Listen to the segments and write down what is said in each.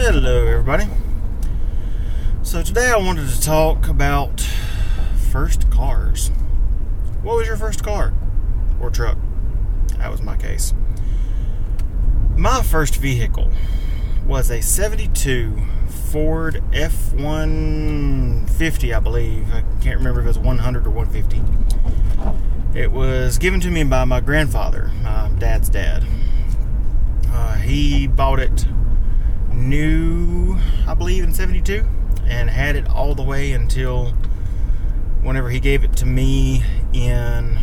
Hello everybody. So today I wanted to talk about first cars. What was your first car? Or truck? That was my case. My first vehicle was a 72 Ford F-150, I believe. I can't remember if it was 100 or 150. It was given to me by my grandfather, my dad's dad. He bought it new, I believe, in 72, and had it all the way until whenever he gave it to me in,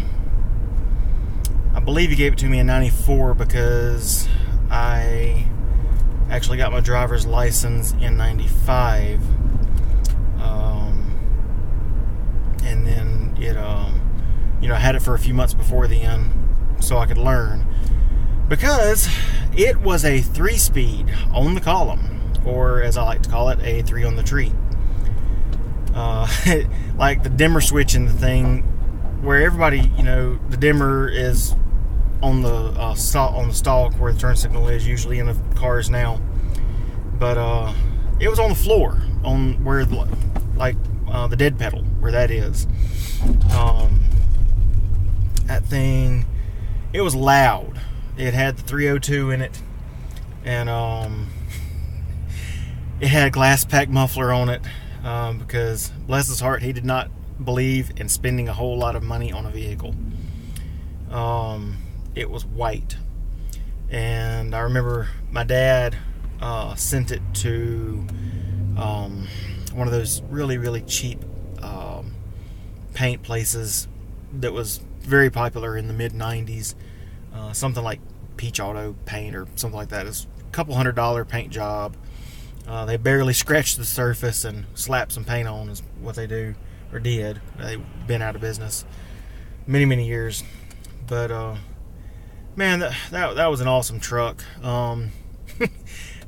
I believe he gave it to me in 94, because I actually got my driver's license in 95, and then it I had it for a few months before then so I could learn, because it was a 3-speed on the column, or as I like to call it, a 3 on the tree. Like the dimmer switch in the thing, where everybody, the dimmer is on the stalk where the turn signal is usually in the cars now. But it was on the floor, on where the dead pedal, where that is. That thing, it was loud. It had the 302 in it, and it had a glass pack muffler on it, because, bless his heart, he did not believe in spending a whole lot of money on a vehicle. It was white, and I remember my dad sent it to one of those really, really cheap paint places that was very popular in the mid-90s. Something like Peach Auto Paint or something like that. It's a couple $100 paint job. They barely scratched the surface and slapped some paint on is what they do, or did. They've been out of business many, many years. But man, that was an awesome truck. The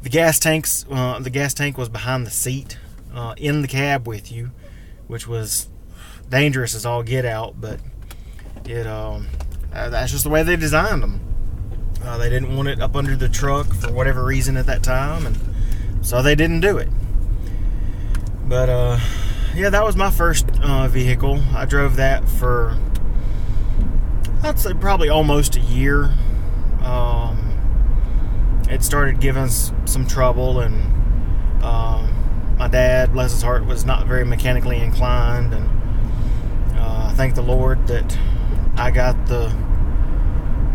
gas tank was behind the seat, in the cab with you, which was dangerous as all get out. But that's just the way they designed them. They didn't want it up under the truck for whatever reason at that time, and so they didn't do it. But yeah, that was my first vehicle. I drove that for, I'd say, probably almost a year. It started giving us some trouble, and my dad, bless his heart, was not very mechanically inclined, and thank the Lord that I got the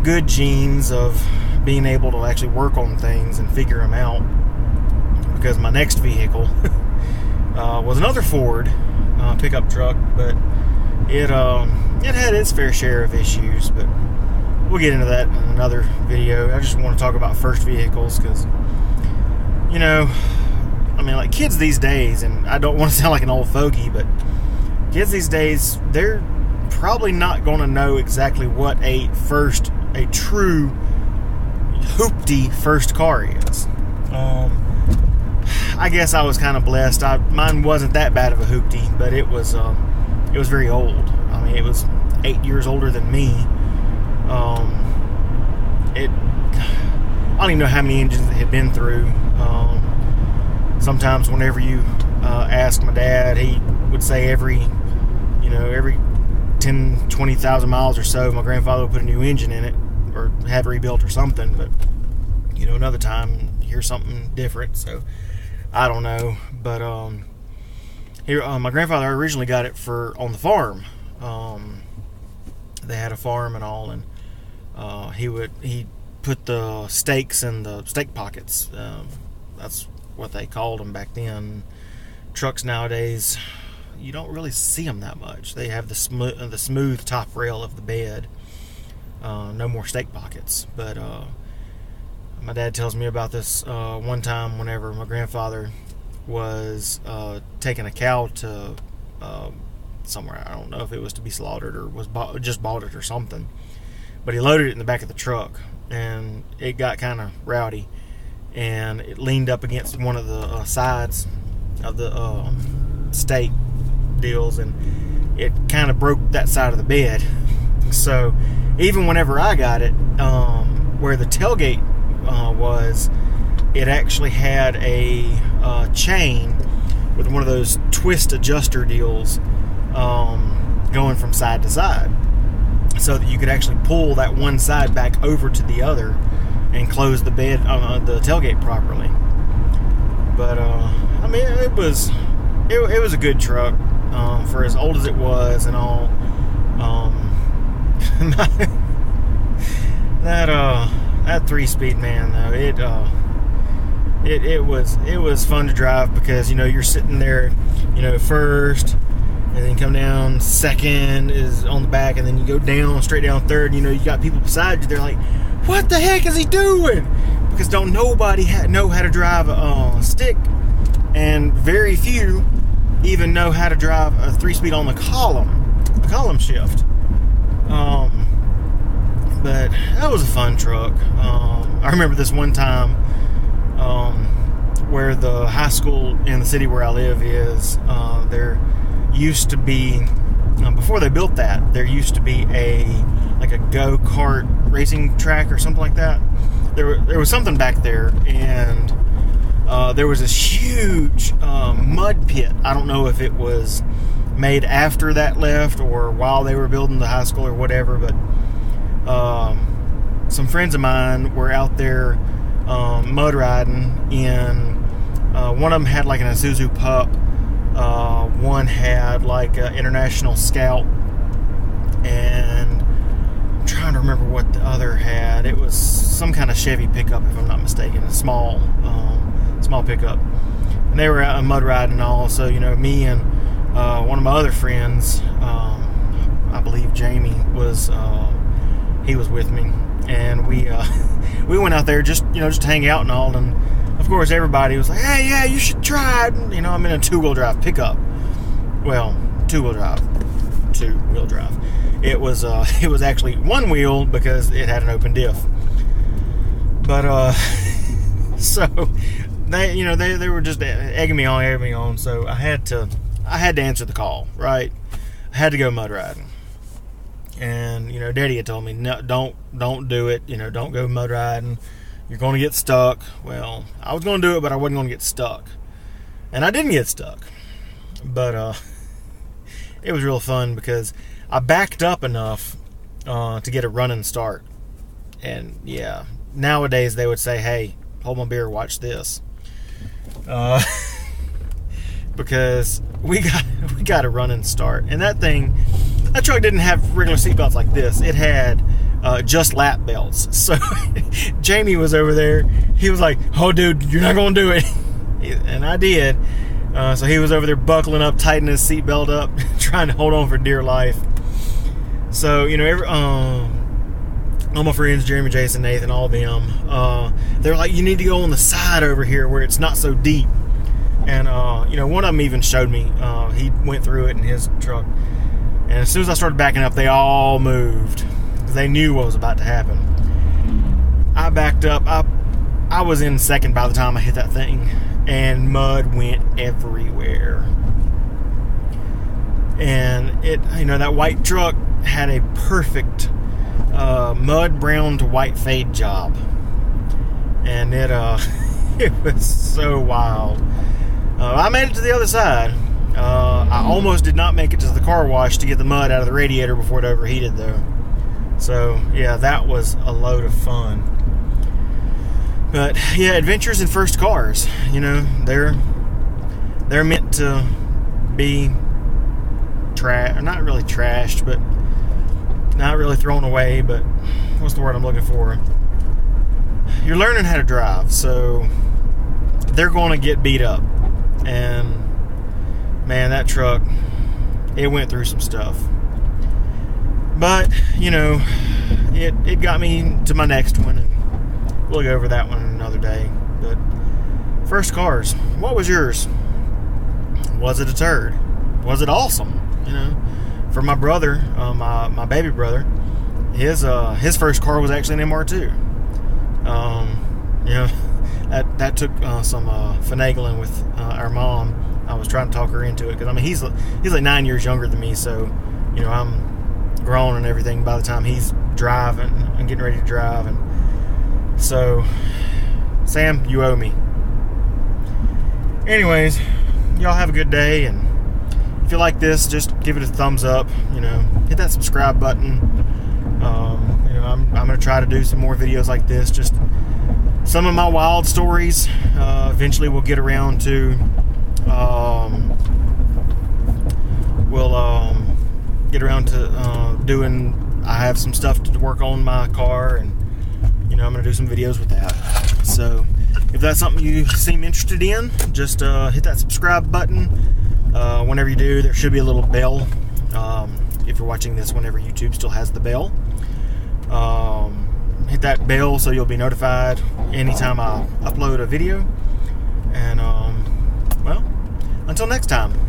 good genes of being able to actually work on things and figure them out, because my next vehicle was another Ford pickup truck, but it had its fair share of issues, but we'll get into that in another video. I just want to talk about first vehicles, because like kids these days, and I don't want to sound like an old fogey, but kids these days, they're probably not going to know exactly what a true hoopty first car is. I guess I was kind of blessed. Mine wasn't that bad of a hoopty, but it was very old. I mean, it was 8 years older than me. I don't even know how many engines it had been through. Sometimes whenever you ask my dad, he would say every 10, 20,000 miles or so, my grandfather would put a new engine in it, or have it rebuilt or something. But another time you hear something different, so I don't know. But here, my grandfather originally got it on the farm. They had a farm and all, and he put the steaks in the steak pockets. That's what they called them back then. Trucks nowadays, you don't really see them that much. They have the smooth top rail of the bed. No more steak pockets. But my dad tells me about this one time whenever my grandfather was taking a cow to somewhere. I don't know if it was to be slaughtered or just bought it or something. But he loaded it in the back of the truck, and it got kind of rowdy, and it leaned up against one of the sides of the steak deals, and it kind of broke that side of the bed. So even whenever I got it, where the tailgate was, it actually had a chain with one of those twist adjuster deals going from side to side, so that you could actually pull that one side back over to the other and close the bed, the tailgate properly. But I mean, it was a good truck for as old as it was and all. That 3-speed, man, though, it was fun to drive, because you're sitting there, first, and then come down second is on the back, and then you go down straight down third. You got people beside you. They're like, "What the heck is he doing?" Because don't nobody know how to drive a stick, and very few even know how to drive a 3-speed on the column shift. But that was a fun truck. I remember this one time where the high school in the city where I live is, there used to be, before they built that, there used to be a go-kart racing track or something like that. There was something back there, and there was this huge mud pit. I don't know if it was made after that left or while they were building the high school or whatever, but some friends of mine were out there mud riding in, one of them had like an Isuzu Pup, one had like an International Scout, and I'm trying to remember what the other had. It was some kind of Chevy pickup, if I'm not mistaken, a small pickup, and they were out mud riding and all. So me and one of my other friends, I believe Jamie was, he was with me, and we went out there just to hang out and all. And of course everybody was like, "Hey, yeah, you should try it." I'm in a two-wheel drive pickup. Well, two-wheel drive. It was actually one wheel because it had an open diff. But so they were just egging me on. So I had to answer the call, right? I had to go mud riding. And Daddy had told me, "No, don't do it. Don't go mud riding. You're going to get stuck." Well, I was going to do it, but I wasn't going to get stuck, and I didn't get stuck. But it was real fun because I backed up enough to get a running start. And yeah, nowadays they would say, "Hey, hold my beer, watch this," because we got a running start, and that truck didn't have regular seatbelts like this. It had just lap belts. So Jamie was over there. He was like, "Oh, dude, you're not going to do it." And I did. So he was over there buckling up, tightening his seatbelt up, trying to hold on for dear life. So, all my friends, Jeremy, Jason, Nathan, all of them, they were like, "You need to go on the side over here where it's not so deep." And, one of them even showed me. He went through it in his truck. And as soon as I started backing up, they all moved. They knew what was about to happen. I backed up. I was in second by the time I hit that thing. And mud went everywhere. And that white truck had a perfect mud brown to white fade job. And it was so wild. I made it to the other side. I almost did not make it to the car wash to get the mud out of the radiator before it overheated, though. So, yeah, that was a load of fun. But, yeah, adventures in first cars, they're meant to be not really trashed, but not really thrown away, but what's the word I'm looking for? You're learning how to drive, so they're going to get beat up. And man, that truck, it went through some stuff. But, it got me to my next one, and we'll go over that one another day. But first cars, what was yours? Was it a turd? Was it awesome? For my brother, my baby brother, his first car was actually an MR2. That took some finagling with our mom. I was trying to talk her into it because he's like 9 years younger than me, so I'm grown and everything by the time he's driving and getting ready to drive, and so Sam, you owe me. Anyways, y'all have a good day, and if you like this, just give it a thumbs up. Hit that subscribe button. I'm going to try to do some more videos like this. Just some of my wild stories. Eventually, we'll get around to. Doing. I have some stuff to work on my car, and I'm going to do some videos with that. So, if that's something you seem interested in, just hit that subscribe button. Whenever you do, there should be a little bell. If you're watching this whenever YouTube still has the bell, hit that bell so you'll be notified anytime I upload a video. And until next time.